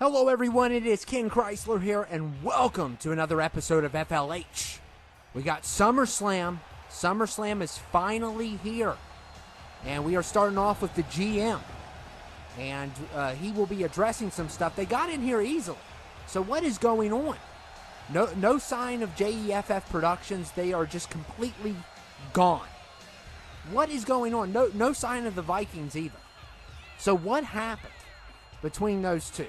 Hello everyone, it is Ken Chrysler here, and welcome to another episode of FLH. We got SummerSlam. SummerSlam is finally here, and we are starting off with the GM, and he will be addressing some stuff. They got in here easily, so what is going on? No sign of J.E.F.F Productions. They are just completely gone. What is going on? No sign of the Vikings either. So what happened between those two?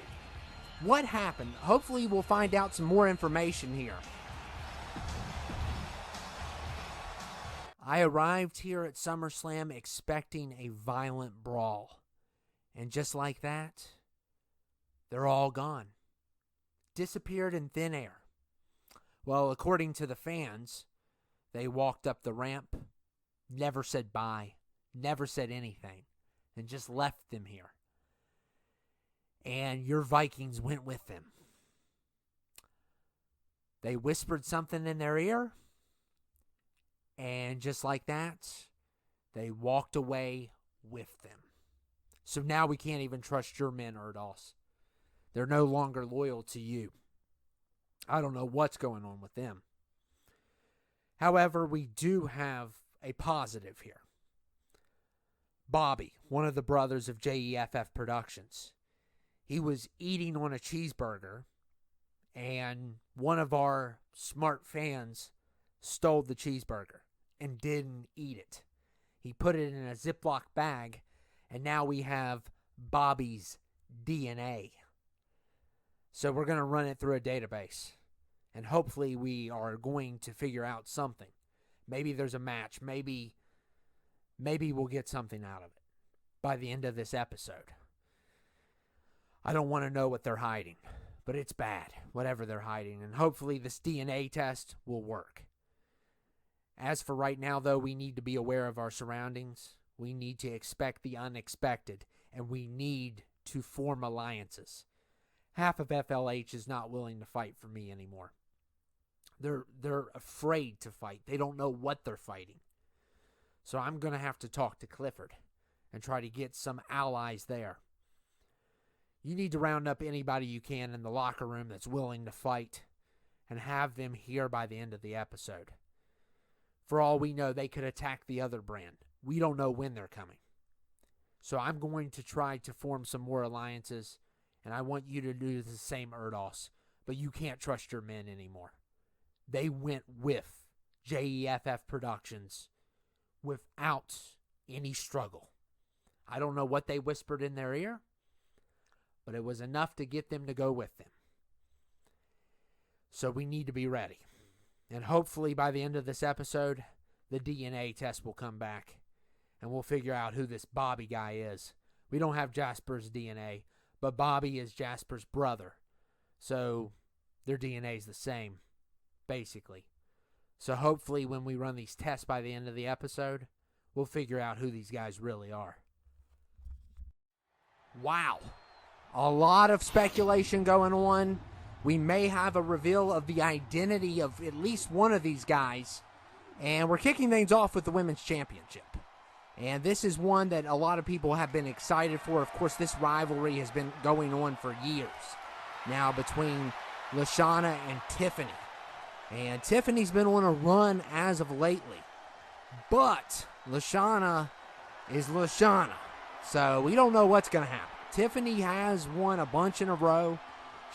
What happened? Hopefully we'll find out some more information here. I arrived here at SummerSlam expecting a violent brawl. And just like that, they're all gone. Disappeared in thin air. Well, according to the fans, they walked up the ramp, never said bye, never said anything, and just left them here. And your Vikings went with them. They whispered something in their ear, and just like that, they walked away with them. So now we can't even trust your men, Erdoss. They're no longer loyal to you. I don't know what's going on with them. However, we do have a positive here. Bobby, one of the brothers of J.E.F.F Productions, he was eating on a cheeseburger, and one of our smart fans stole the cheeseburger and didn't eat it. He put it in a Ziploc bag, and now we have Bobby's DNA. So we're going to run it through a database, and hopefully we are going to figure out something. Maybe there's a match. Maybe we'll get something out of it by the end of this episode. I don't want to know what they're hiding, but it's bad, whatever they're hiding, and hopefully this DNA test will work. As for right now, though, we need to be aware of our surroundings. We need to expect the unexpected, and we need to form alliances. Half of FLH is not willing to fight for me anymore. They're afraid to fight. They don't know what they're fighting. So I'm going to have to talk to Clifford and try to get some allies there. You need to round up anybody you can in the locker room that's willing to fight and have them here by the end of the episode. For all we know, they could attack the other brand. We don't know when they're coming. So I'm going to try to form some more alliances, and I want you to do the same, Erdoss. But you can't trust your men anymore. They went with J.E.F.F Productions without any struggle. I don't know what they whispered in their ear, but it was enough to get them to go with them. So we need to be ready. And hopefully by the end of this episode, the DNA test will come back, and we'll figure out who this Bobby guy is. We don't have Jasper's DNA, but Bobby is Jasper's brother. So their DNA is the same, basically. So hopefully when we run these tests by the end of the episode, we'll figure out who these guys really are. Wow. A lot of speculation going on. We may have a reveal of the identity of at least one of these guys. And we're kicking things off with the Women's Championship. And this is one that a lot of people have been excited for. Of course, this rivalry has been going on for years now between Lashawnna and Tiffany. And Tiffany's been on a run as of lately. But Lashawnna is Lashawnna. So we don't know what's going to happen. Tiffany has won a bunch in a row.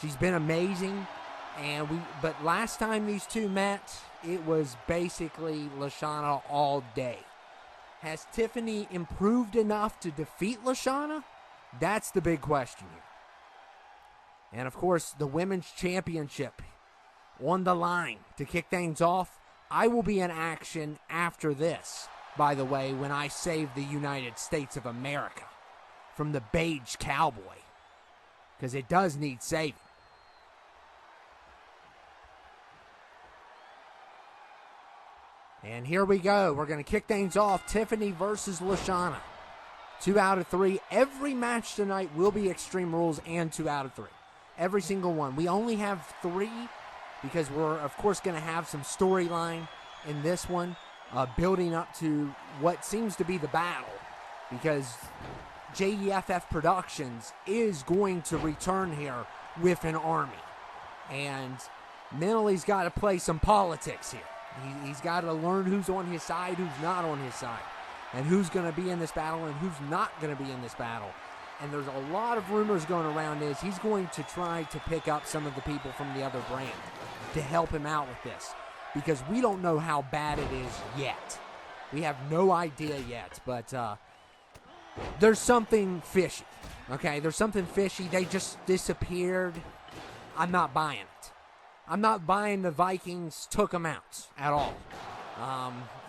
She's been amazing. But last time these two met, it was basically Lashawnna all day. Has Tiffany improved enough to defeat Lashawnna? That's the big question here. And of course, the Women's Championship on the line to kick things off. I will be in action after this, by the way, when I save the United States of America from the Beige Cowboy, because it does need saving. And here we go. We're going to kick things off. Tiffany versus Lashawnna. 2 out of 3. Every match tonight will be Extreme Rules and 2 out of 3. Every single one. We only have 3 because we're, of course, going to have some storyline in this one, building up to what seems to be the battle, because J.E.F.F Productions is going to return here with an army. And mentally's got to play some politics here. He's got to learn who's on his side, who's not on his side, and who's going to be in this battle and who's not going to be in this battle. And there's a lot of rumors going around is he's going to try to pick up some of the people from the other brand to help him out with this, because we don't know how bad it is yet. We have no idea yet, but there's something fishy. Okay, there's something fishy. They just disappeared. I'm not buying it. I'm not buying the Vikings took them out at all.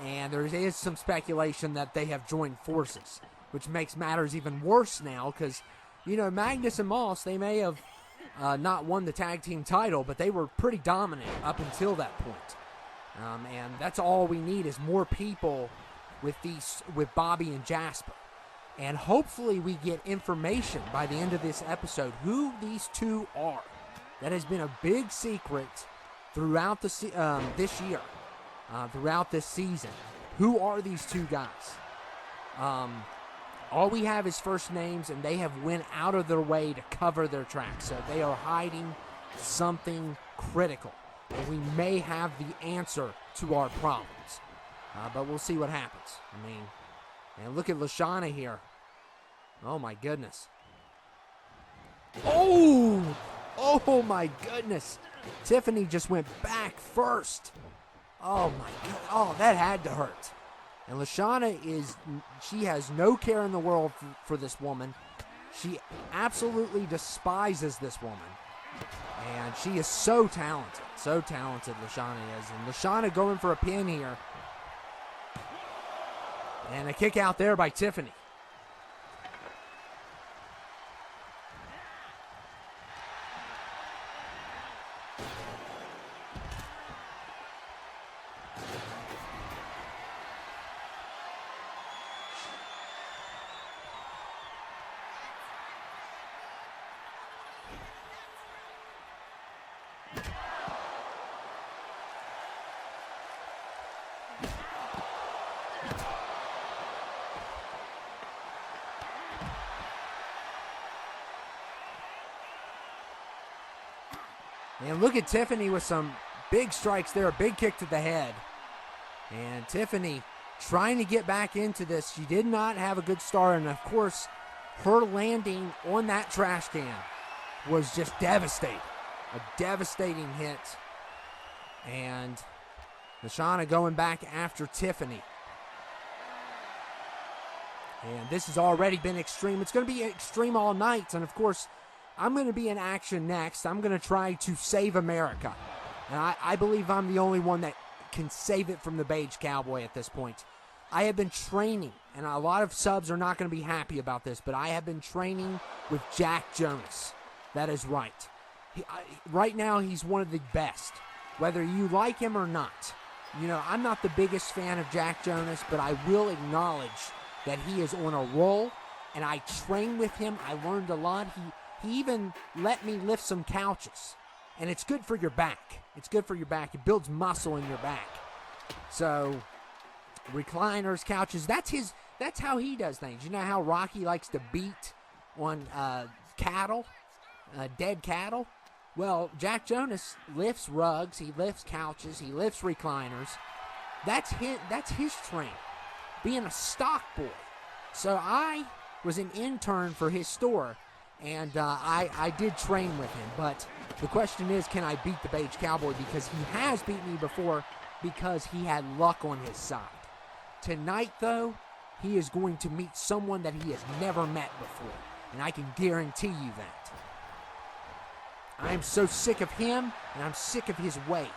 And there is some speculation that they have joined forces, which makes matters even worse now because, you know, Magnus and Moss, they may have not won the tag team title, but they were pretty dominant up until that point. And that's all we need is more people with Bobby and Jasper. And hopefully we get information by the end of this episode who these two are. That has been a big secret throughout this year, throughout this season. Who are these two guys? All we have is first names, and they have went out of their way to cover their tracks. So they are hiding something critical. And we may have the answer to our problems. But we'll see what happens. I mean, and look at Lashawnna here. Oh, my goodness. Oh, my goodness. Tiffany just went back first. Oh, my God. Oh, that had to hurt. And Lashawnna she has no care in the world for this woman. She absolutely despises this woman. And she is so talented. So talented, Lashawnna is. And Lashawnna going for a pin here. And a kick out there by Tiffany. And look at Tiffany with some big strikes there, a big kick to the head. And Tiffany trying to get back into this. She did not have a good start. And, of course, her landing on that trash can was just devastating. A devastating hit. And Lashawnna going back after Tiffany. And this has already been extreme. It's going to be extreme all night. And, of course, I'm going to be in action next. I'm going to try to save America. And I believe I'm the only one that can save it from the Beige Cowboy at this point. I have been training, and a lot of subs are not going to be happy about this, but I have been training with Jack Jonas. That is right. Right now, he's one of the best, whether you like him or not. You know, I'm not the biggest fan of Jack Jonas, but I will acknowledge that he is on a roll, and I trained with him. I learned a lot. He even let me lift some couches. And it's good for your back. It's good for your back. It builds muscle in your back. So, recliners, couches, that's how he does things. You know how Rocky likes to beat on cattle, dead cattle? Well, Jack Jonas lifts rugs, he lifts couches, he lifts recliners. That's his training, being a stock boy. So I was an intern for his store, and I did train with him. But the question is, can I beat the Beige Cowboy? Because he has beat me before because he had luck on his side. Tonight, though, he is going to meet someone that he has never met before. And I can guarantee you that. I am so sick of him, and I'm sick of his ways.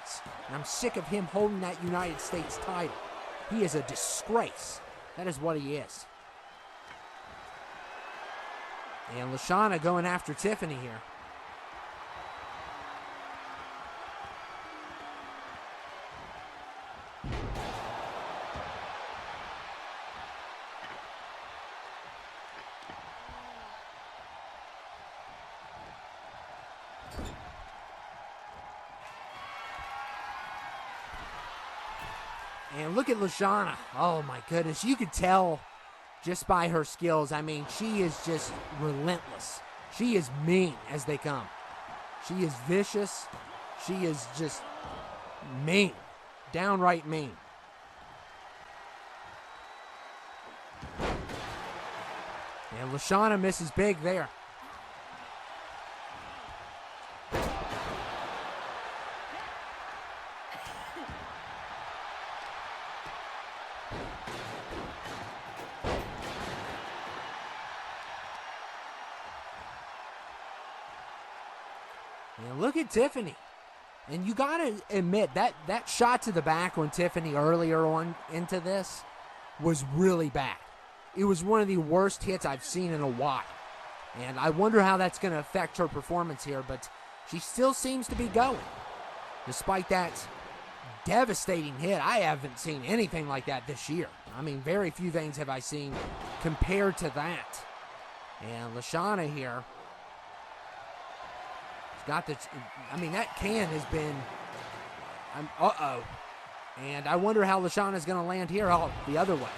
And I'm sick of him holding that United States title. He is a disgrace. That is what he is. And Lashawnna going after Tiffany here. And look at Lashawnna. Oh, my goodness. You could tell just by her skills. I mean, she is just relentless. She is mean as they come. She is vicious. She is just mean. Downright mean. And Lashawnna misses big there. And look at Tiffany. And you got to admit, that shot to the back on Tiffany earlier on into this was really bad. It was one of the worst hits I've seen in a while. And I wonder how that's going to affect her performance here, but she still seems to be going. Despite that devastating hit, I haven't seen anything like that this year. I mean, very few things have I seen compared to that. And Lashawnna here, got the, I mean, that can has been, and I wonder how Lashawnna's going to land here. Oh, the other way.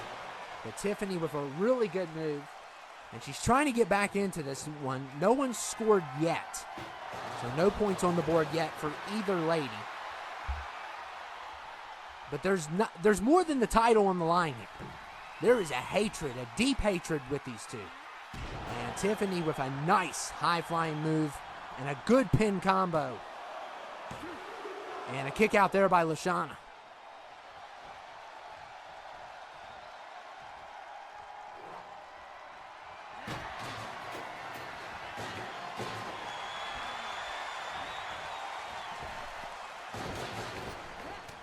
But Tiffany with a really good move, and she's trying to get back into this one. No one's scored yet, so no points on the board yet for either lady. But there's more than the title on the line here. There is a hatred, a deep hatred with these two. And Tiffany with a nice high-flying move and a good pin combo. And a kick out there by Lashawnna.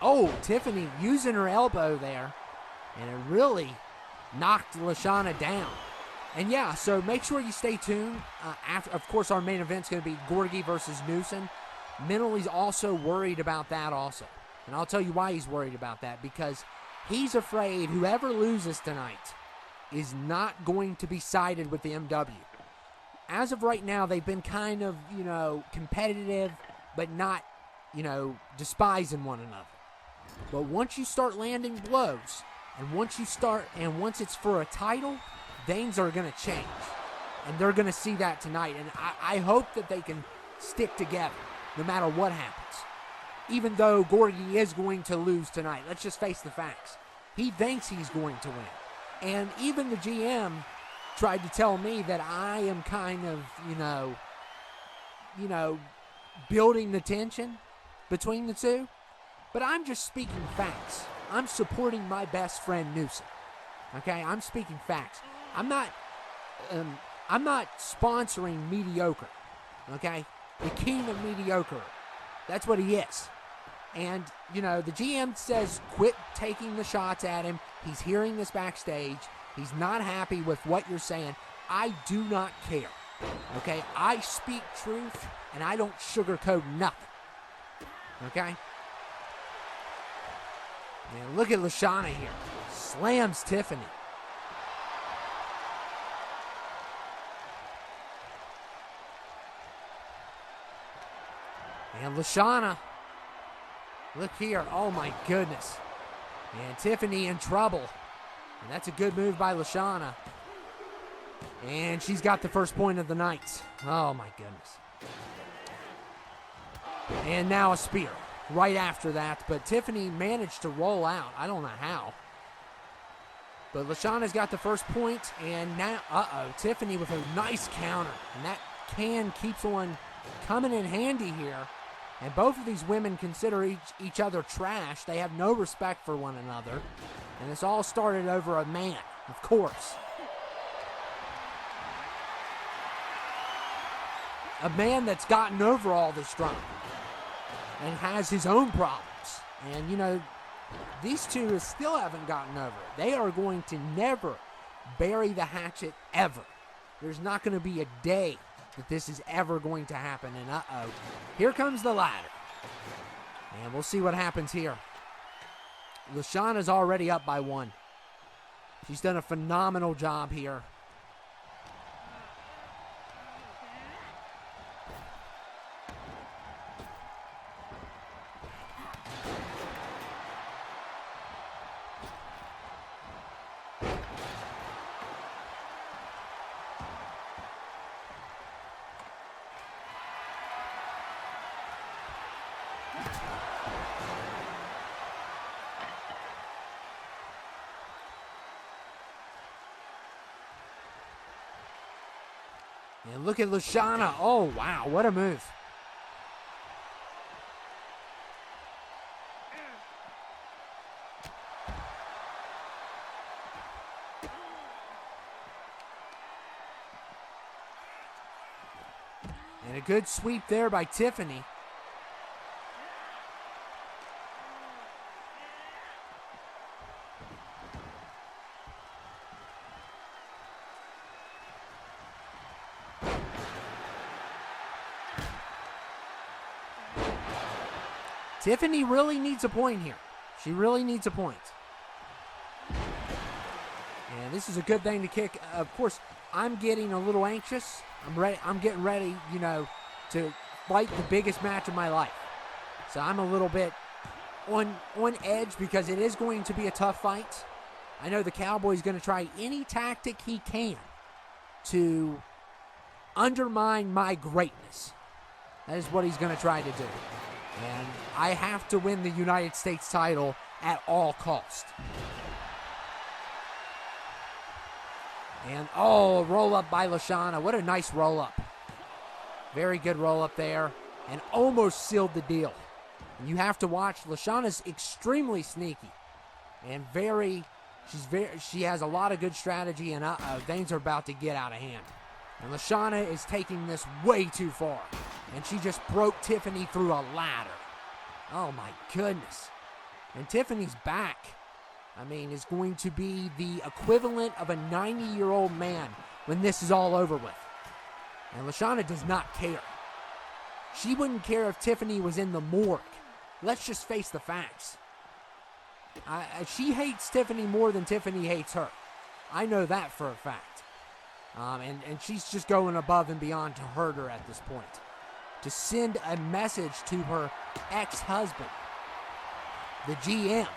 Oh, Tiffany using her elbow there. And it really knocked Lashawnna down. And yeah, so make sure you stay tuned. After, of course, our main event's going to be Gorgey versus Newson. Mentally also worried about that also. And I'll tell you why he's worried about that. Because he's afraid whoever loses tonight is not going to be sided with the MW. As of right now, they've been kind of, competitive, but not, despising one another. But once you start landing blows, and once it's for a title, things are going to change. And they're going to see that tonight. And I hope that they can stick together no matter what happens. Even though Gorgey is going to lose tonight. Let's just face the facts. He thinks he's going to win. And even the GM tried to tell me that I am kind of, building the tension between the two. But I'm just speaking facts. I'm supporting my best friend Newson. Okay? I'm speaking facts. I'm not sponsoring mediocre, okay? The king of mediocre. That's what he is. And, the GM says quit taking the shots at him. He's hearing this backstage. He's not happy with what you're saying. I do not care, okay? I speak truth, and I don't sugarcoat nothing, okay? And look at Lashawnna here. Slams Tiffany. And Lashawnna, look here, oh my goodness. And Tiffany in trouble. And that's a good move by Lashawnna. And she's got the first point of the night. Oh my goodness. And now a spear right after that. But Tiffany managed to roll out. I don't know how. But Lashawnna's got the first point. And now, Tiffany with a nice counter. And that can keeps on coming in handy here. And both of these women consider each other trash. They have no respect for one another. And this all started over a man, of course. A man that's gotten over all this drama and has his own problems. And, these two still haven't gotten over it. They are going to never bury the hatchet ever. There's not going to be a day that this is ever going to happen. And here comes the ladder. And we'll see what happens here. Lashawnna's already up by 1. She's done a phenomenal job here. And look at Lashawnna. Oh, wow. What a move. And a good sweep there by Tiffany. Tiffany really needs a point here. She really needs a point. And this is a good thing to kick. Of course, I'm getting a little anxious. I'm getting ready, to fight the biggest match of my life. So I'm a little bit on edge because it is going to be a tough fight. I know the Cowboy's going to try any tactic he can to undermine my greatness. That is what he's going to try to do. And I have to win the United States title at all cost. And, a roll-up by Lashawnna. What a nice roll-up. Very good roll-up there. And almost sealed the deal. And you have to watch. Lashawnna's extremely sneaky. And she has a lot of good strategy. And, things are about to get out of hand. And Lashawnna is taking this way too far. And she just broke Tiffany through a ladder. Oh, my goodness. And Tiffany's back, is going to be the equivalent of a 90-year-old man when this is all over with. And Lashawnna does not care. She wouldn't care if Tiffany was in the morgue. Let's just face the facts. She hates Tiffany more than Tiffany hates her. I know that for a fact. And she's just going above and beyond to hurt her at this point. To send a message to her ex-husband, the GM.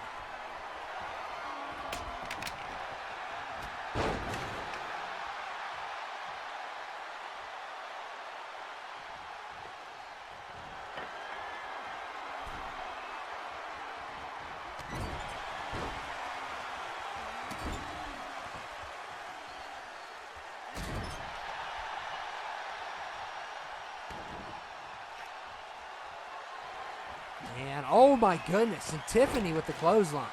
And oh my goodness, and Tiffany with the clothesline.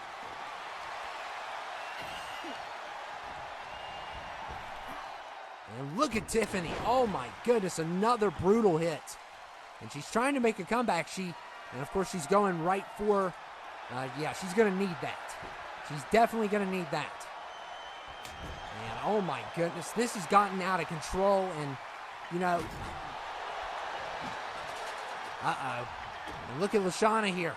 And look at Tiffany. Oh my goodness, another brutal hit. And she's trying to make a comeback. And of course she's going right for, she's going to need that. She's definitely going to need that. And oh my goodness, this has gotten out of control. And, and look at Lashawnna here.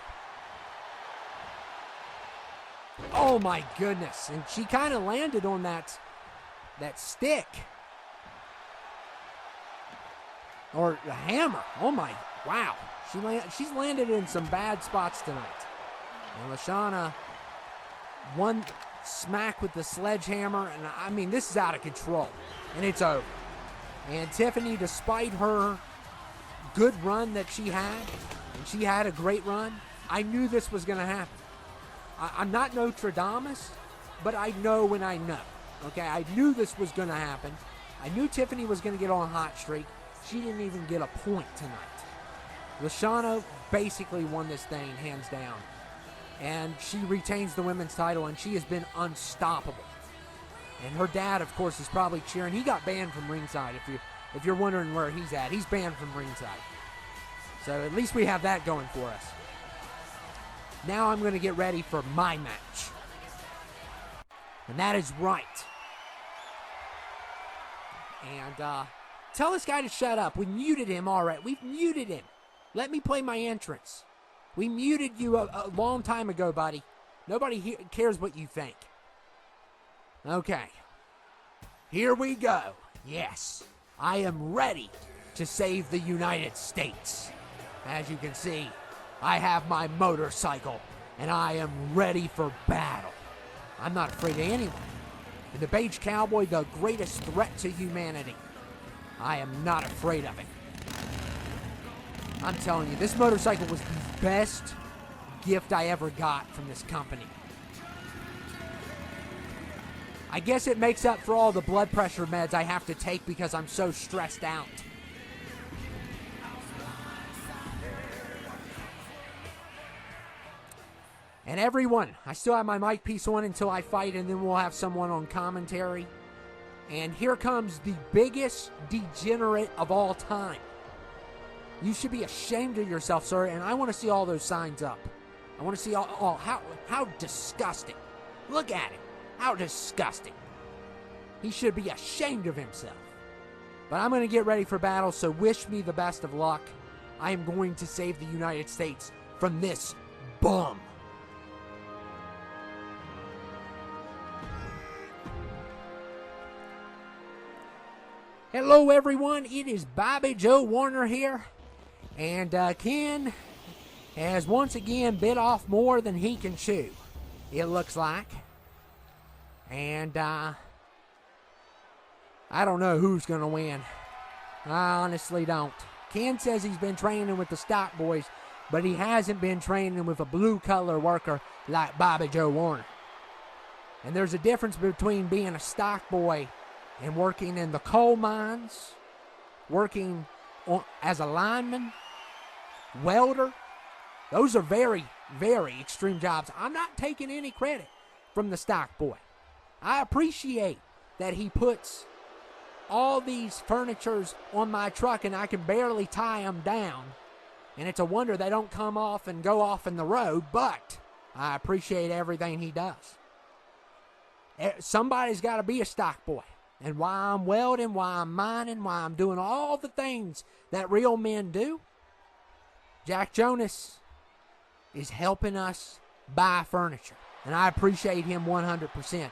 Oh my goodness. And she kind of landed on that stick. Or the hammer. Oh my, wow. She's landed in some bad spots tonight. And Lashawnna, one smack with the sledgehammer. And this is out of control. And it's over. And Tiffany, despite her good run that she had, and she had a great run, I knew this was going to happen. I'm not Nostradamus, but I know when I know. Okay, I knew this was going to happen. I knew Tiffany was going to get on a hot streak. She didn't even get a point tonight. Lashawnna basically won this thing hands down. And she retains the women's title, and she has been unstoppable. And her dad, of course, is probably cheering. He got banned from ringside, if you're wondering where he's at. He's banned from ringside. So at least we have that going for us. Now I'm going to get ready for my match. And that is right. And tell this guy to shut up. We muted him already. We've muted him. Let me play my entrance. We muted you a long time ago, buddy. Nobody cares what you think. Okay. Here we go. Yes, I am ready to save the United States. As you can see, I have my motorcycle, and I am ready for battle. I'm not afraid of anyone. And the Beige Cowboy, the greatest threat to humanity. I am not afraid of it. I'm telling you, this motorcycle was the best gift I ever got from this company. I guess it makes up for all the blood pressure meds I have to take because I'm so stressed out. And everyone, I still have my mic piece on until I fight, and then we'll have someone on commentary. And here comes the biggest degenerate of all time. You should be ashamed of yourself, sir, and I want to see all those signs up. I want to see how disgusting. Look at it. How disgusting. He should be ashamed of himself. But I'm going to get ready for battle, so wish me the best of luck. I am going to save the United States from this bum. Hello, everyone. It is Bobby Joe Warner here. And Ken has once again bit off more than he can chew, it looks like. And I don't know who's going to win. I honestly don't. Ken says he's been training with the stock boys, but he hasn't been training with a blue-collar worker like Bobby Joe Warner. And there's a difference between being a stock boy and working in the coal mines, working as a lineman, welder. Those are very, very extreme jobs. I'm not taking any credit from the stock boy. I appreciate that he puts all these furnitures on my truck and I can barely tie them down. And it's a wonder they don't come off and go off in the road, but I appreciate everything he does. Somebody's got to be a stock boy. And while I'm welding, while I'm mining, while I'm doing all the things that real men do, Jack Jonas is helping us buy furniture. And I appreciate him 100%.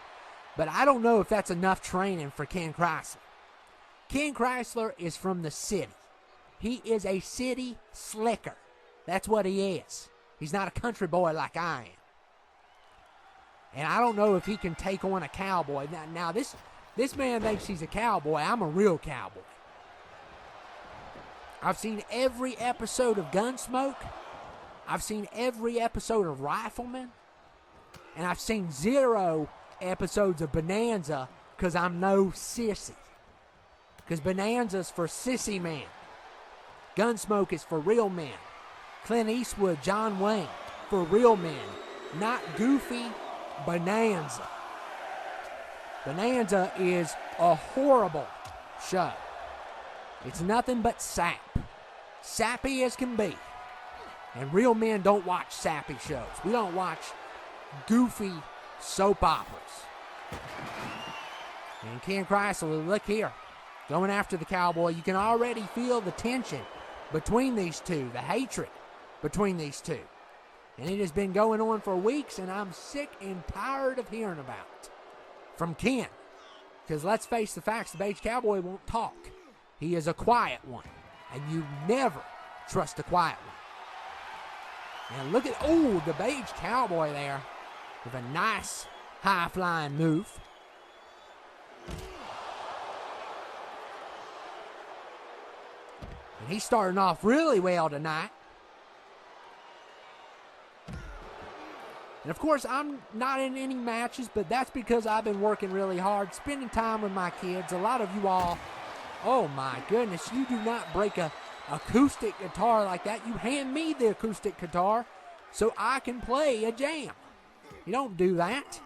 But I don't know if that's enough training for Ken Chrysler. Ken Chrysler is from the city. He is a city slicker. That's what he is. He's not a country boy like I am. And I don't know if he can take on a cowboy. Now this man thinks he's a cowboy. I'm a real cowboy. I've seen every episode of Gunsmoke. I've seen every episode of Rifleman. And I've seen 0 episodes of Bonanza because I'm no sissy. Because Bonanza's for sissy men. Gunsmoke is for real men. Clint Eastwood, John Wayne, for real men. Not goofy Bonanza. Bonanza is a horrible show. It's nothing but sap. Sappy as can be. And real men don't watch sappy shows. We don't watch goofy soap operas. And Ken Chrysler, look here, going after the cowboy. You can already feel the tension between these two, the hatred between these two. And it has been going on for weeks, and I'm sick and tired of hearing about it from Ken. Because let's face the facts, the Beige Cowboy won't talk. He is a quiet one. And you never trust a quiet one. And look at, the Beige Cowboy there with a nice high-flying move. And he's starting off really well tonight. And of course, I'm not in any matches, but that's because I've been working really hard, spending time with my kids. A lot of you all, oh my goodness, you do not break a acoustic guitar like that. You hand me the acoustic guitar so I can play a jam. You don't do that.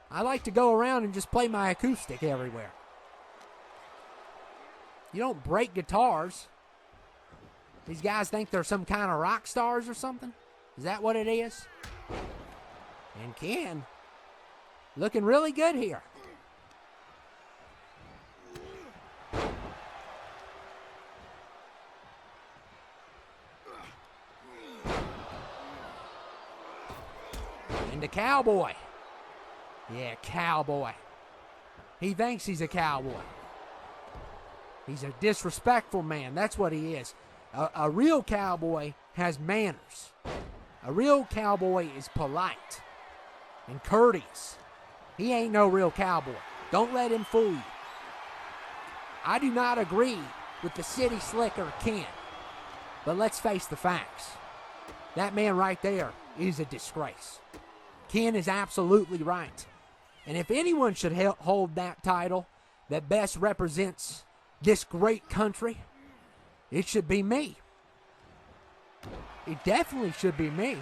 I like to go around and just play my acoustic everywhere. You don't break guitars. These guys think they're some kind of rock stars or something. Is that what it is? And Ken, looking really good here. And the cowboy. Yeah, cowboy. He thinks he's a cowboy. He's a disrespectful man. That's what he is. A real cowboy has manners. A real cowboy is polite and courteous. He ain't no real cowboy. Don't let him fool you. I do not agree with the city slicker Ken, but let's face the facts. That man right there is a disgrace. Ken is absolutely right. And if anyone should hold that title that best represents this great country, it should be me. It definitely should be me.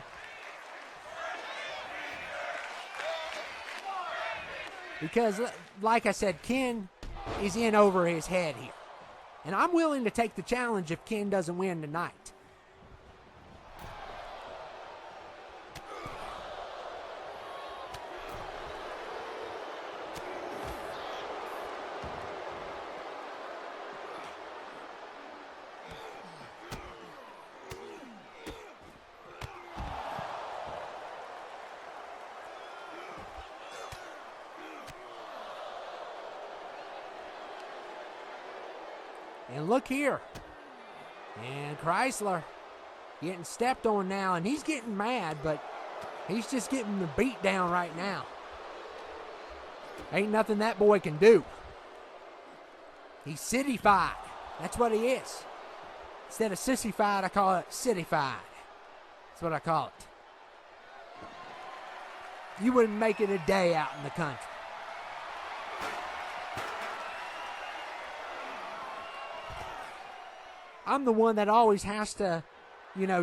Because, like I said, Ken is in over his head here. And I'm willing to take the challenge if Ken doesn't win tonight. And look here. And Chrysler getting stepped on now, and he's getting mad, but he's just getting the beat down right now. Ain't nothing that boy can do. He's cityfied. That's what he is. Instead of sissified, I call it cityfied. That's what I call it. You wouldn't make it a day out in the country. I'm the one that always has to,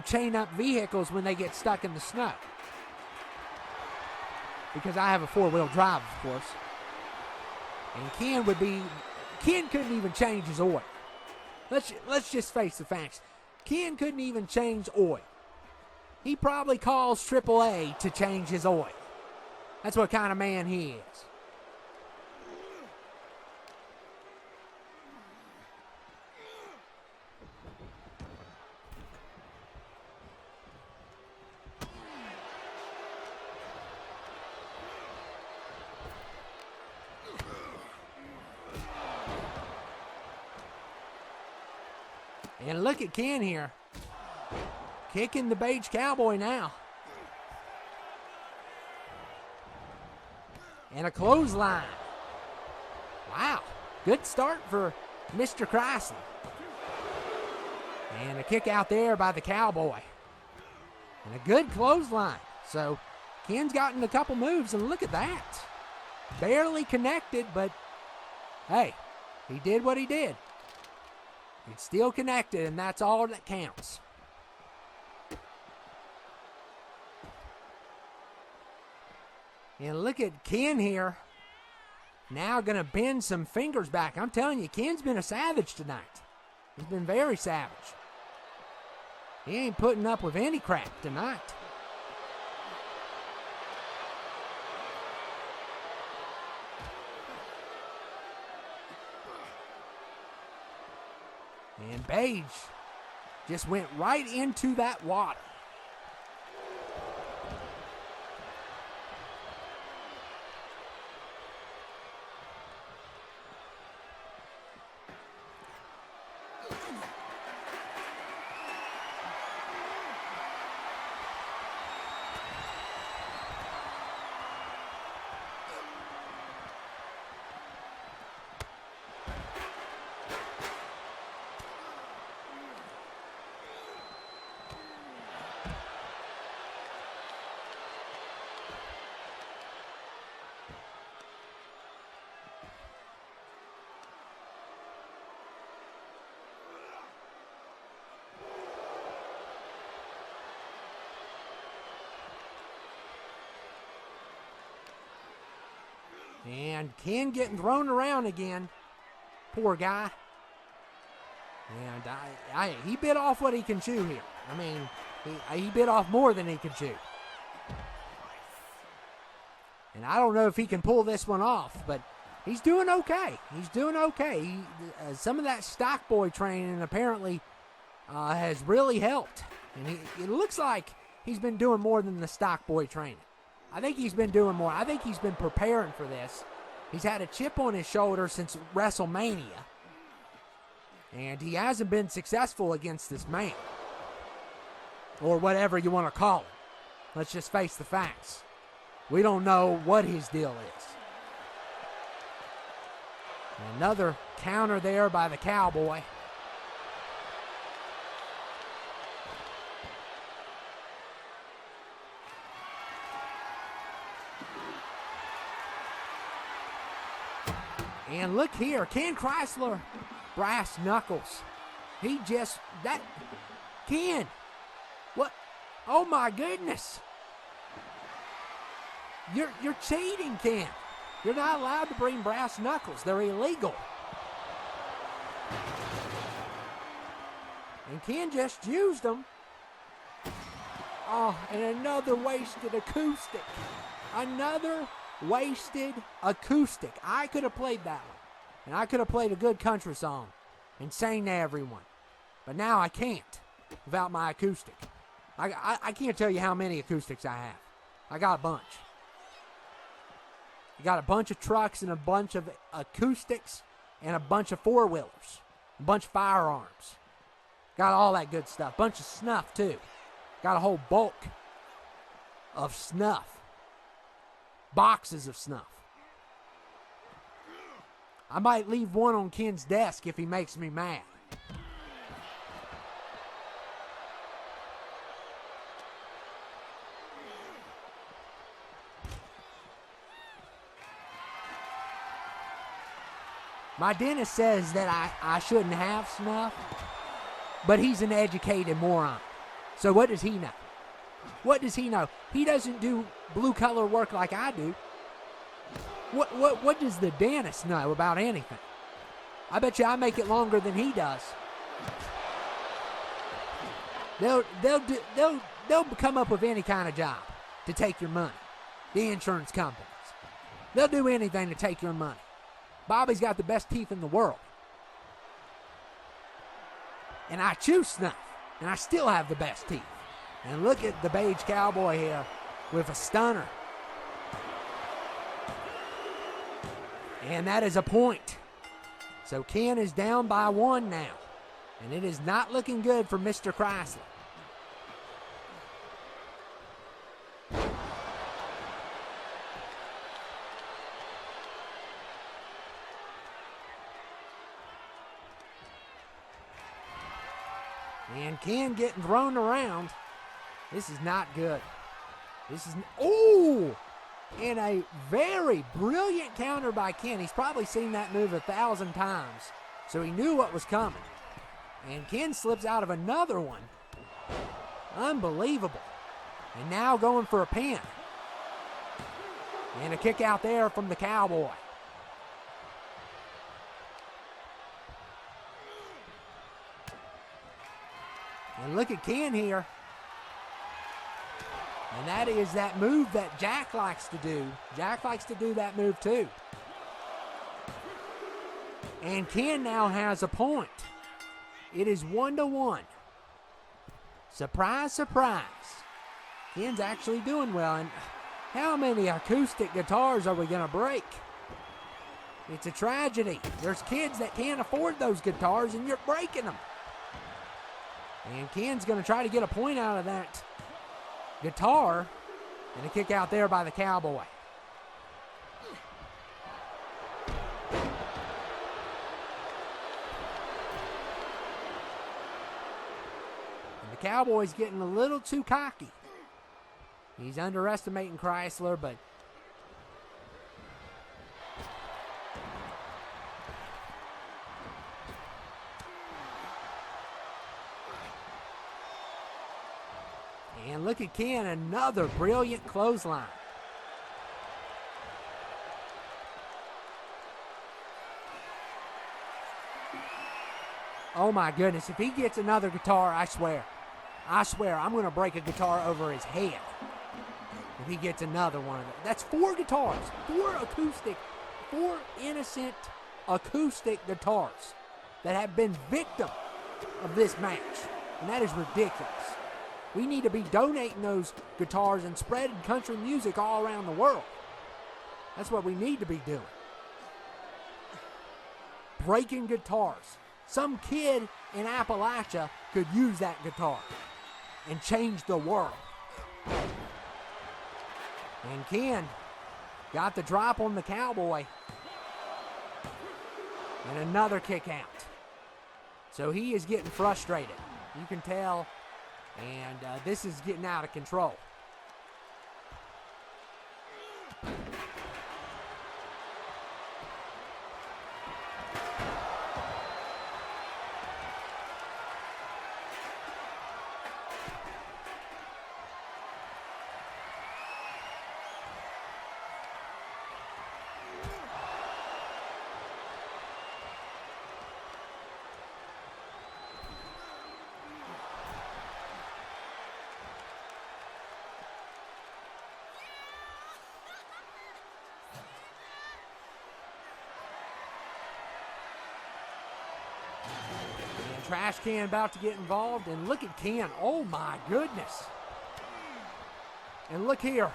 chain up vehicles when they get stuck in the snow. Because I have a four-wheel drive, of course. And Ken couldn't even change his oil. Let's just face the facts. Ken couldn't even change oil. He probably calls AAA to change his oil. That's what kind of man he is. And look at Ken here. Kicking the Beige Cowboy now. And a clothesline. Wow. Good start for Mr. Chrysler. And a kick out there by the Cowboy. And a good clothesline. So Ken's gotten a couple moves, and look at that. Barely connected, but hey, he did what he did. It's still connected, and that's all that counts. And look at Ken here. Now going to bend some fingers back. I'm telling you, Ken's been a savage tonight. He's been very savage. He ain't putting up with any crap tonight. And Beige just went right into that water. And Ken getting thrown around again. Poor guy. And he bit off what he can chew here. I mean, he bit off more than he can chew. And I don't know if he can pull this one off, but he's doing okay. He's doing okay. Some of that stock boy training apparently has really helped. And it looks like he's been doing more than the stock boy training. I think he's been doing more. I think he's been preparing for this. He's had a chip on his shoulder since WrestleMania. And he hasn't been successful against this man. Or whatever you want to call it. Let's just face the facts. We don't know what his deal is. Another counter there by the Cowboy. And look here, Ken Chrysler, brass knuckles. He just, Ken, what? Oh my goodness. You're cheating, Ken. You're not allowed to bring brass knuckles. They're illegal. And Ken just used them. Oh, and another wasted acoustic. Another wasted acoustic. I could have played that one. And I could have played a good country song and sang to everyone. But now I can't without my acoustic. I can't tell you how many acoustics I have. I got a bunch. I got a bunch of trucks and a bunch of acoustics and a bunch of four-wheelers. A bunch of firearms. Got all that good stuff. Bunch of snuff, too. Got a whole bulk of snuff. Boxes of snuff. I might leave one on Ken's desk if he makes me mad. My dentist says that I shouldn't have snuff, but he's an educated moron. So what does he know? What does he know? He doesn't do blue-collar work like I do. What does the dentist know about anything? I bet you I make it longer than he does. They'll come up with any kind of job to take your money. The insurance companies. They'll do anything to take your money. Bobby's got the best teeth in the world. And I chew snuff. And I still have the best teeth. And look at the Beige Cowboy here with a stunner. And that is a point. So Ken is down by 1 now. And it is not looking good for Mr. Chrysler. And Ken getting thrown around. This is not good. This is, oh! And a very brilliant counter by Ken. He's probably seen that move 1,000 times. So he knew what was coming. And Ken slips out of another one. Unbelievable. And now going for a pin. And a kick out there from the Cowboy. And look at Ken here. And that is that move that Jack likes to do. Jack likes to do that move too. And Ken now has a point. It is 1-1. Surprise, surprise. Ken's actually doing well. And how many acoustic guitars are we going to break? It's a tragedy. There's kids that can't afford those guitars and you're breaking them. And Ken's going to try to get a point out of that guitar. And a kick out there by the Cowboy. And the Cowboy's getting a little too cocky. He's underestimating Chrysler, but and look at Ken, another brilliant clothesline. Oh my goodness, if he gets another guitar, I swear, I'm going to break a guitar over his head. If he gets another one of them. That's 4 guitars, 4 innocent acoustic guitars that have been victim of this match. And that is ridiculous. We need to be donating those guitars and spreading country music all around the world. That's what we need to be doing. Breaking guitars. Some kid in Appalachia could use that guitar and change the world. And Ken got the drop on the Cowboy. And another kick out. So he is getting frustrated. You can tell. And this is getting out of control. Trash can about to get involved, and look at Ken. Oh my goodness. And look here.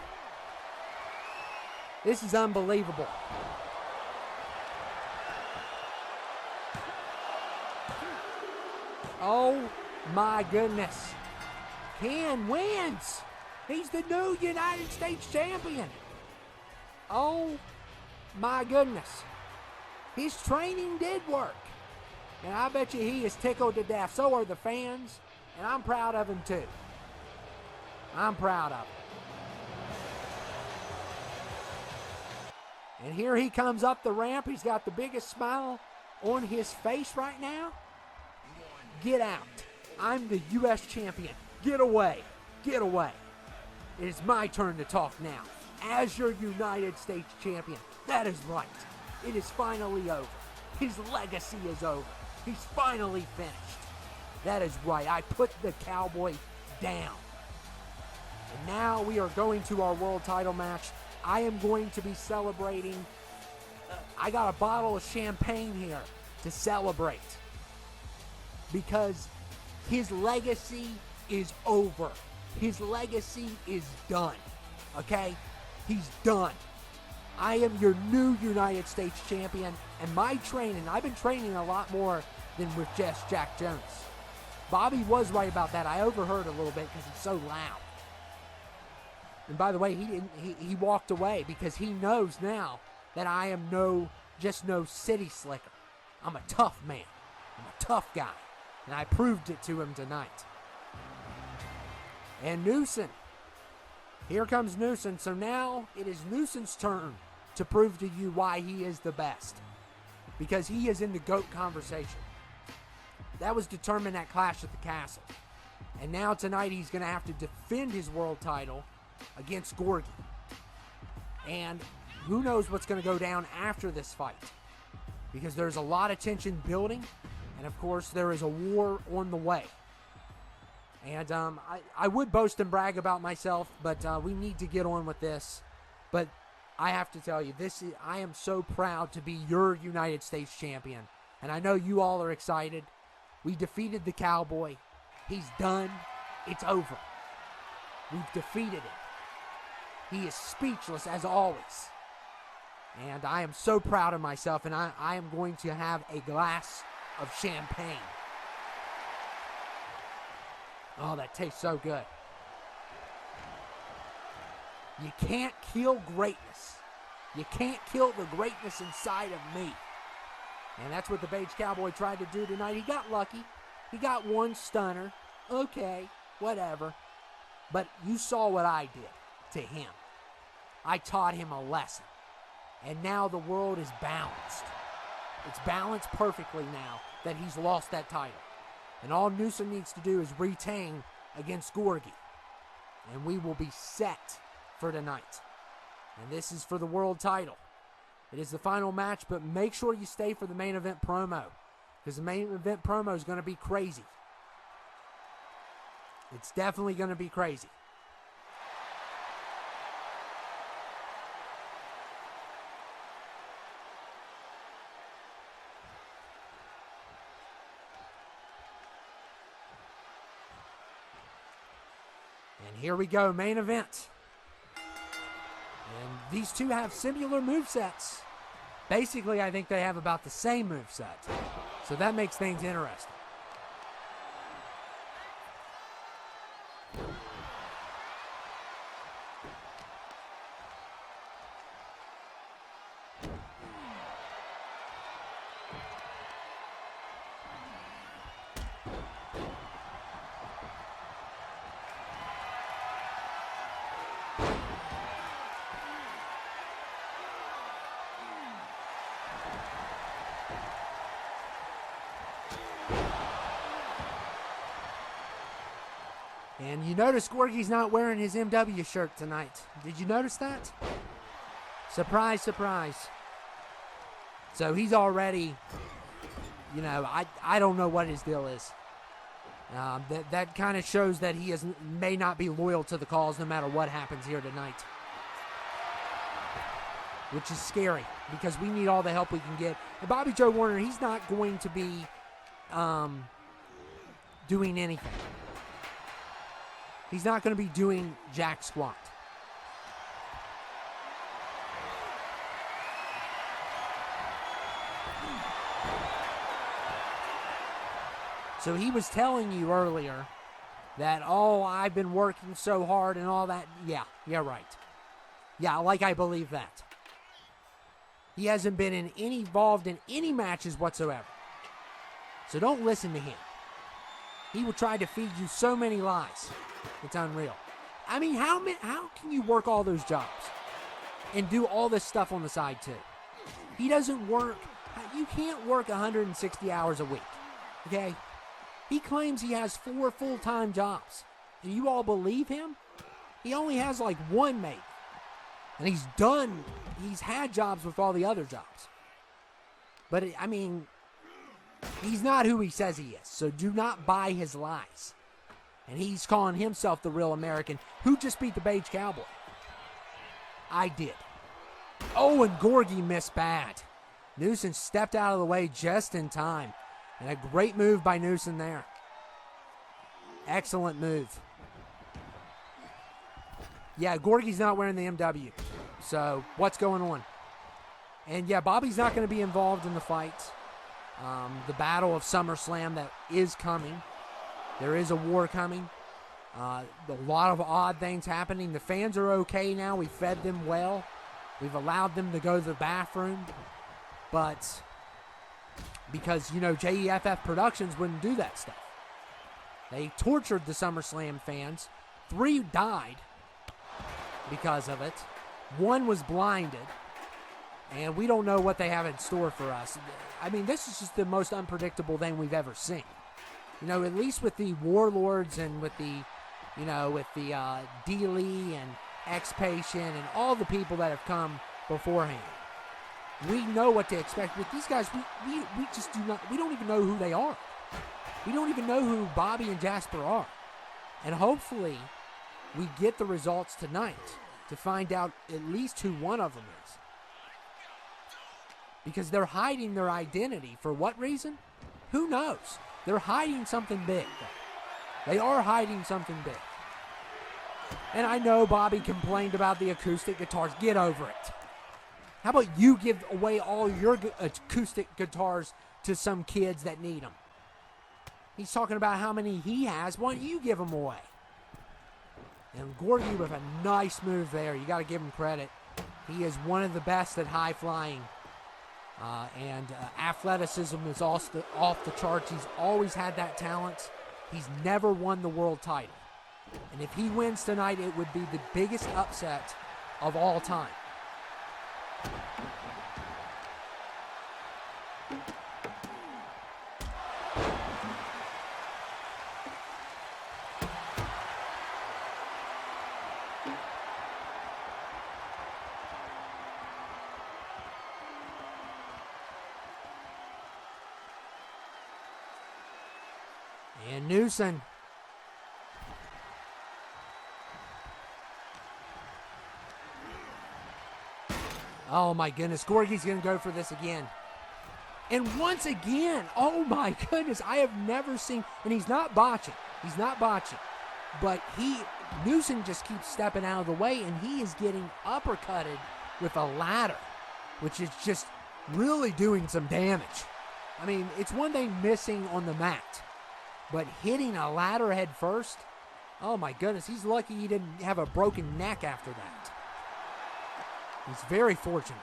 This is unbelievable. Oh my goodness. Ken wins. He's the new United States champion. Oh my goodness. His training did work. And I bet you he is tickled to death. So are the fans. And I'm proud of him too. I'm proud of him. And here he comes up the ramp. He's got the biggest smile on his face right now. Get out. I'm the U.S. champion. Get away. Get away. It is my turn to talk now. As your United States champion. That is right. It is finally over. His legacy is over. He's finally finished. That is right. I put the Cowboy down. And now we are going to our world title match. I am going to be celebrating. I got a bottle of champagne here to celebrate. Because his legacy is over. His legacy is done. Okay? He's done. I am your new United States champion, and my training, I've been training a lot more than with just Jack Jones. Bobby was right about that. I overheard a little bit because it's so loud. And by the way, he walked away because he knows now that I am no city slicker. I'm a tough man. I'm a tough guy. And I proved it to him tonight. And Newson. Here comes Newson. So now it is Newson's turn to prove to you why he is the best. Because he is in the GOAT conversation. That was determined at Clash at the Castle. And now tonight he's going to have to defend his world title against Gorgey. And who knows what's going to go down after this fight. Because there's a lot of tension building. And of course there is a war on the way. And I would boast and brag about myself, but we need to get on with this. But I have to tell you, I am so proud to be your United States champion. And I know you all are excited. We defeated the Cowboy. He's done. It's over. We've defeated him. He is speechless as always. And I am so proud of myself, and I am going to have a glass of champagne. Oh, that tastes so good. You can't kill greatness. You can't kill the greatness inside of me. And that's what the Beige Cowboy tried to do tonight. He got lucky. He got one stunner. Okay, whatever. But you saw what I did to him. I taught him a lesson. And now the world is balanced. It's balanced perfectly now that he's lost that title. And all Newson needs to do is retain against Gorgey. And we will be set for tonight. And this is for the world title. It is the final match, but make sure you stay for the main event promo. Because the main event promo is going to be crazy. It's definitely going to be crazy. And here we go, main event. And these two have similar movesets. Basically, I think they have about the same moveset. So that makes things interesting. And you notice Gorgey's not wearing his MW shirt tonight. Did you notice that? Surprise, surprise. So he's already, I don't know what his deal is. That kind of shows that he may not be loyal to the cause no matter what happens here tonight. Which is scary because we need all the help we can get. And Bobby Joe Warner, he's not going to be doing anything. He's not going to be doing jack squat. So he was telling you earlier that, oh, I've been working so hard and all that. Yeah, right. Yeah, like I believe that. He hasn't been involved in any matches whatsoever. So don't listen to him. He will try to feed you so many lies. It's unreal. I mean, how can you work all those jobs and do all this stuff on the side too? He doesn't work. You can't work 160 hours a week, okay? He claims he has 4 full-time jobs. And you all believe him? He only has like 1 maybe. And he's had jobs with all the other jobs. But, I mean, he's not who he says he is. So do not buy his lies. And he's calling himself the real American. Who just beat the Beige Cowboy? I did. Oh, and Gorgey missed bad. Newson stepped out of the way just in time. And a great move by Newson there. Excellent move. Yeah, Gorgey's not wearing the MW. So, what's going on? And yeah, Bobby's not going to be involved in the fight. The battle of SummerSlam that is coming. There is a war coming. A lot of odd things happening. The fans are okay now. We fed them well. We've allowed them to go to the bathroom. But because, J.E.F.F Productions wouldn't do that stuff. They tortured the SummerSlam fans. 3 died because of it. 1 was blinded. And we don't know what they have in store for us. I mean, this is just the most unpredictable thing we've ever seen. At least with the Warlords and with the, D-Lee and X-Patient and all the people that have come beforehand. We know what to expect. With these guys, we just do not, we don't even know who they are. We don't even know who Bobby and Jasper are. And hopefully, we get the results tonight to find out at least who one of them is. Because they're hiding their identity. For what reason? Who knows? They're hiding something big. They are hiding something big. And I know Bobby complained about the acoustic guitars. Get over it. How about you give away all your acoustic guitars to some kids that need them? He's talking about how many he has. Why don't you give them away? And Gorgey with a nice move there. You got to give him credit. He is one of the best at high flying. And athleticism is also off the charts. He's always had that talent. He's never won the world title. And if he wins tonight, it would be the biggest upset of all time. And Newson. Oh my goodness, Gorgey's going to go for this again. And once again, oh my goodness, I have never seen, and he's not botching. He's not botching. But Newson just keeps stepping out of the way, and he is getting uppercutted with a ladder, which is just really doing some damage. I mean, it's one thing missing on the mat, but hitting a ladder head first, oh my goodness, he's lucky he didn't have a broken neck after that. He's very fortunate.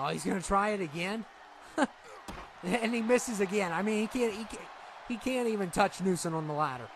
Oh, he's going to try it again? And he misses again. I mean, he can't even touch Newson on the ladder.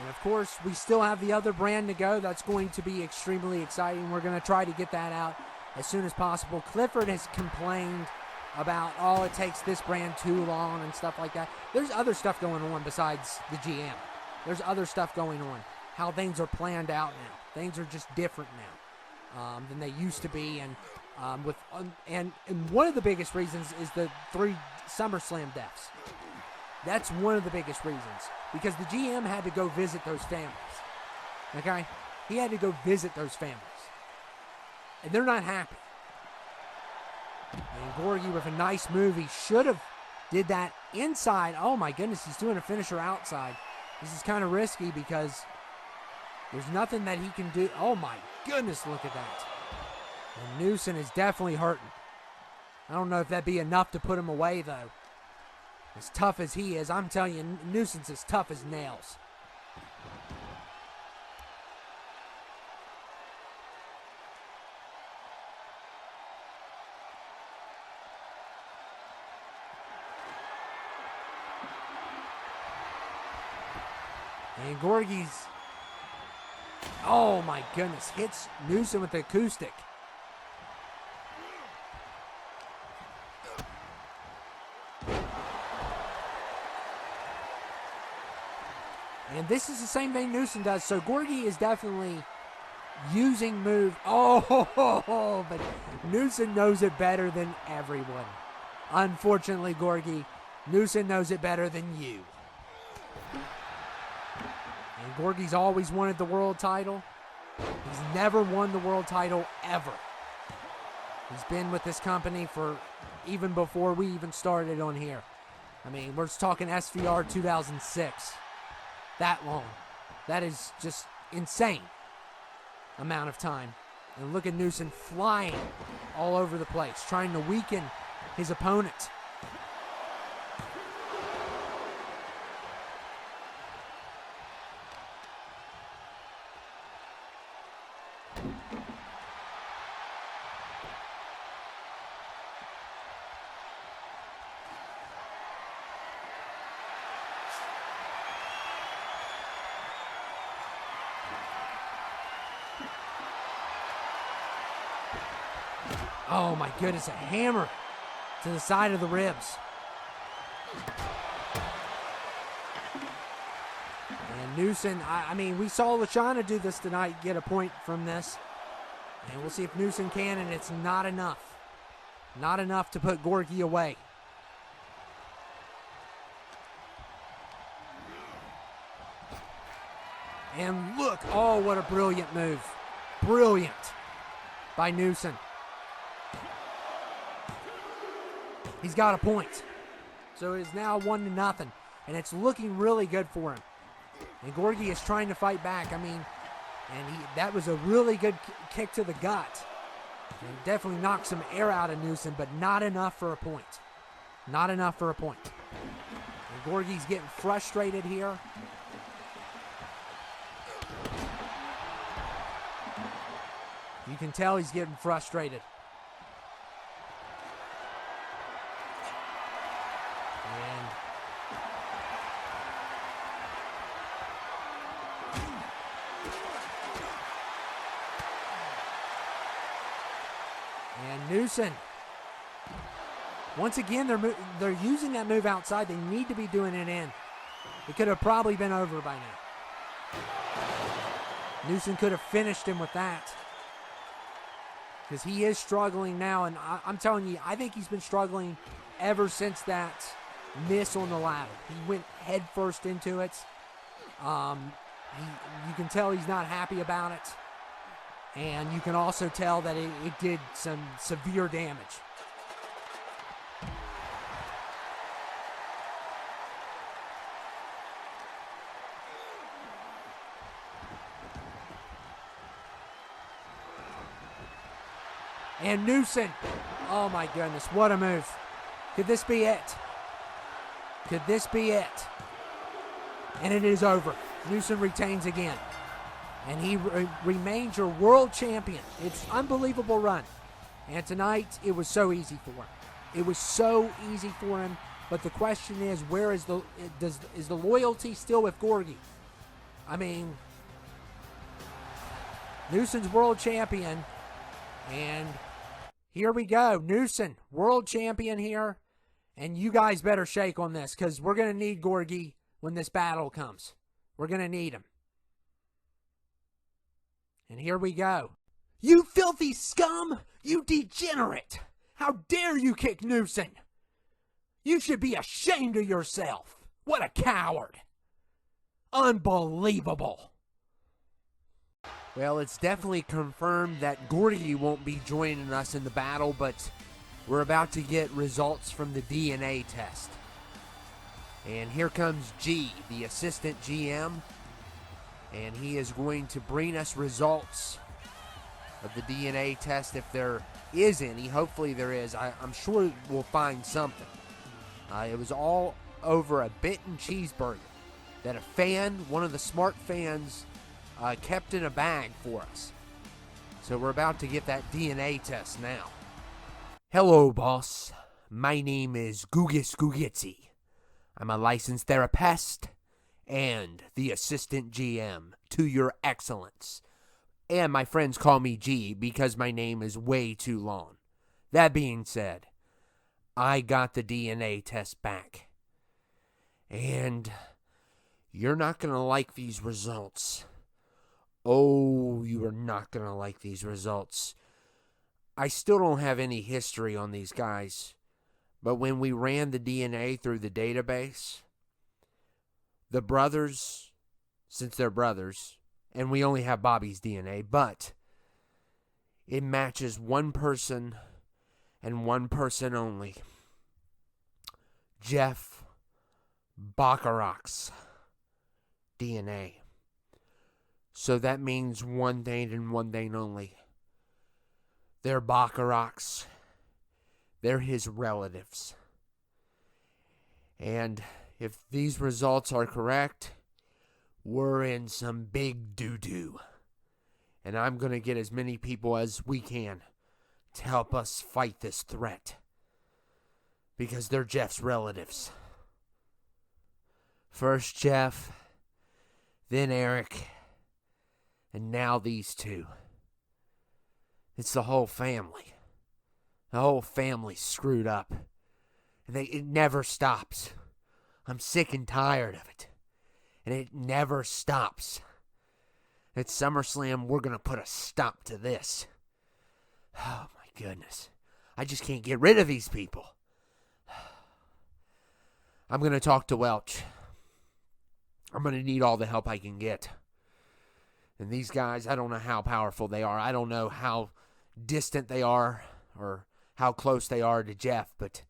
And, of course, we still have the other brand to go. That's going to be extremely exciting. We're going to try to get that out as soon as possible. Clifford has complained about, oh, it takes this brand too long and stuff like that. There's other stuff going on besides the GM. There's other stuff going on. How things are planned out now. Things are just different now than they used to be. And and one of the biggest reasons is the 3 SummerSlam deaths. That's one of the biggest reasons. Because the GM had to go visit those families. Okay? He had to go visit those families. And they're not happy. And Gorgey with a nice move. He should have did that inside. Oh my goodness, he's doing a finisher outside. This is kind of risky because there's nothing that he can do. Oh my goodness, look at that. And Newson is definitely hurting. I don't know if that'd be enough to put him away though. As tough as he is, I'm telling you, Newson's as tough as nails. And Gorgey's, oh my goodness, hits Newson with the acoustic. And this is the same thing Newson does. So Gorgey is definitely using move. Oh, but Newson knows it better than everyone. Unfortunately, Gorgey, Newson knows it better than you. And Gorgey's always wanted the world title. He's never won the world title ever. He's been with this company for even before we even started on here. I mean, we're just talking SVR 2006. That long. That is just insane amount of time. And look at Newson flying all over the place, trying to weaken his opponent. Oh my goodness, a hammer to the side of the ribs. And Newson, I mean, we saw Lashawnna do this tonight, get a point from this. And we'll see if Newson can, and it's not enough. Not enough to put Gorgey away. And look, oh, what a brilliant move. Brilliant by Newson. He's got a point. So it is now 1-0, and it's looking really good for him. And Gorgey is trying to fight back. I mean, and that was a really good kick to the gut. And definitely knocked some air out of Newson, but not enough for a point. Not enough for a point. And Gorgey's getting frustrated here. You can tell he's getting frustrated. And Newson, once again, they're using that move outside. They need to be doing it in. It could have probably been over by now. Newson could have finished him with that. Because he is struggling now, and I'm telling you, I think he's been struggling ever since that miss on the ladder. He went head first into it. You can tell he's not happy about it. And you can also tell that it did some severe damage. And Newson, oh my goodness, what a move. Could this be it? Could this be it? And it is over. Newson retains again. And he remains your world champion. It's an unbelievable run. And tonight, it was so easy for him. It was so easy for him. But the question is, where is the loyalty still with Gorgey? I mean, Newson's world champion. And here we go. Newson, world champion here. And you guys better shake on this, because we're going to need Gorgey when this battle comes. We're going to need him. And here we go. You filthy scum! You degenerate! How dare you kick Newson? You should be ashamed of yourself. What a coward. Unbelievable. Well, it's definitely confirmed that Gorgey won't be joining us in the battle, but we're about to get results from the DNA test. And here comes G, the assistant GM, and he is going to bring us results of the DNA test, if there is any. Hopefully there is. I'm sure we'll find something. It was all over a bitten cheeseburger that a fan, one of the smart fans, kept in a bag for us. So we're about to get that DNA test now. Hello, boss. My name is Gugis Gugitsi. I'm a licensed therapist and the assistant GM to your excellence. And my friends call me G because my name is way too long. That being said, I got the DNA test back. And you're not going to like these results. Oh, you are not going to like these results. I still don't have any history on these guys. But when we ran the DNA through the database, the brothers, since they're brothers, and we only have Bobby's DNA, but it matches one person and one person only. J.E.F.F Bacharach's DNA. So that means one thing and one thing only. They're Bacharachs. They're his relatives. And if these results are correct, we're in some big doo-doo. And I'm going to get as many people as we can to help us fight this threat. Because they're Jeff's relatives. First Jeff, then Eric, and now these two. It's the whole family. The whole family's screwed up. And it never stops. I'm sick and tired of it. And it never stops. At SummerSlam, we're going to put a stop to this. Oh, my goodness. I just can't get rid of these people. I'm going to talk to Welch. I'm going to need all the help I can get. And these guys, I don't know how powerful they are. I don't know how distant they are or how close they are to Jeff, but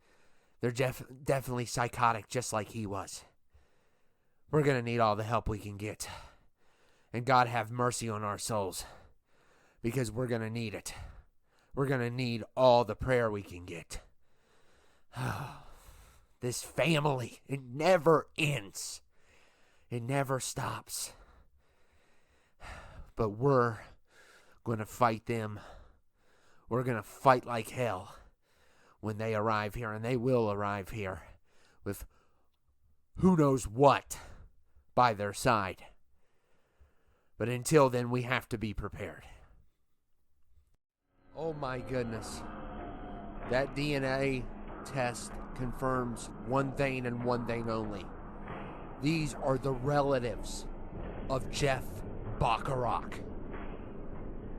they're definitely psychotic just like he was. We're going to need all the help we can get. And God have mercy on our souls, because we're going to need it. We're going to need all the prayer we can get. This family, it never ends. It never stops. But we're going to fight them. We're going to fight like hell when they arrive here, and they will arrive here with who knows what by their side. But until then, we have to be prepared. Oh my goodness. That DNA test confirms one thing and one thing only. These are the relatives of J.E.F.F Bacharach.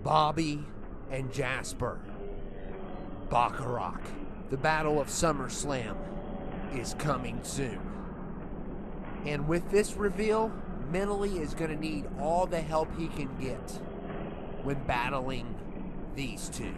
Bobby and Jasper Bacharach. The Battle of SummerSlam is coming soon. And with this reveal, Mentally is going to need all the help he can get when battling these two.